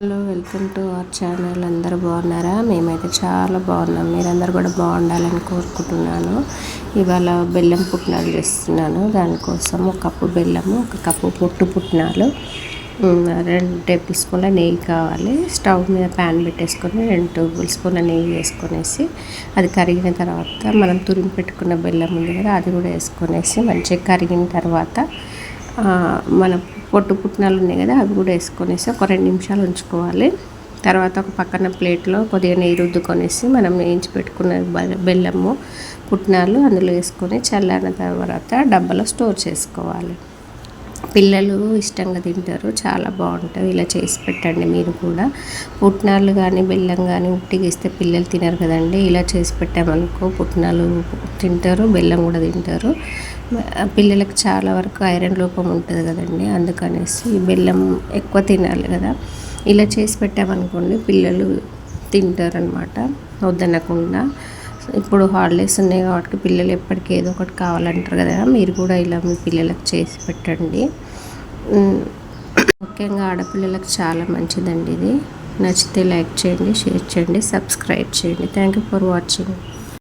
Hello, welcome to our channel. అందరూ బాగున్నారా? మేమైతే చాలా బాగున్నాం. మీరందరూ కూడా బాగుండాలని కోరుకుంటున్నాను. ఇవాళ బెల్లం పుట్నాలు చేస్తున్నాను. దానికోసం 1 కప్పు బెల్లము, 1 కప్పు పొట్టు పుట్నాలు, 2 టేబుల్ స్పూన్ల నెయ్యి కావాలి. స్టవ్ మీద ప్యాన్ పెట్టేసుకొని 2 టేబుల్ స్పూన్ల నెయ్యి వేసుకొనేసి అది కరిగిన తర్వాత మనం తురిమి పెట్టుకున్న బెల్లం ఉంది కదా, అది కూడా వేసుకొనేసి మంచిగా కరిగిన తర్వాత మన పొట్టు పుట్నాలు ఉన్నాయి కదా, అవి కూడా వేసుకొనేసి ఒక 2 నిమిషాలు ఉంచుకోవాలి. తర్వాత ఒక పక్కన ప్లేట్లో కొద్దిగా నెయ్యి రుద్దుకొనేసి మనం వేయించి పెట్టుకున్న బెల్లము పుట్నాలు అందులో వేసుకొని చల్లారిన తర్వాత డబ్బాలో స్టోర్ చేసుకోవాలి. పిల్లలు ఇష్టంగా తింటారు, చాలా బాగుంటుంది. ఇలా చేసి పెట్టండి మీరు కూడా. పుట్నాలు కానీ బెల్లం కానీ ఉట్టిగా ఇస్తే పిల్లలు తినరు కదండి. ఇలా చేసి పెట్టామనుకో పుట్నాలు తింటారు, బెల్లం కూడా తింటారు. పిల్లలకు చాలా వరకు ఐరన్ లోపం ఉంటుంది కదండి, అందుకనేసి బెల్లం ఎక్కువ తినాలి కదా. ఇలా చేసి పెట్టామనుకోండి పిల్లలు తింటారనమాట వద్దనకుండా. ఇప్పుడు హాలిడేస్ ఉన్నాయి కాబట్టి పిల్లలు ఎప్పటికీ ఏదో ఒకటి కావాలంటారు కదా. మీరు కూడా ఇలా మీ పిల్లలకు చేసి పెట్టండి. ముఖ్యంగా ఆడపిల్లలకు చాలా మంచిదండి ఇది. నచ్చితే లైక్ చేయండి, షేర్ చేయండి, సబ్స్క్రైబ్ చేయండి. Thank you for watching.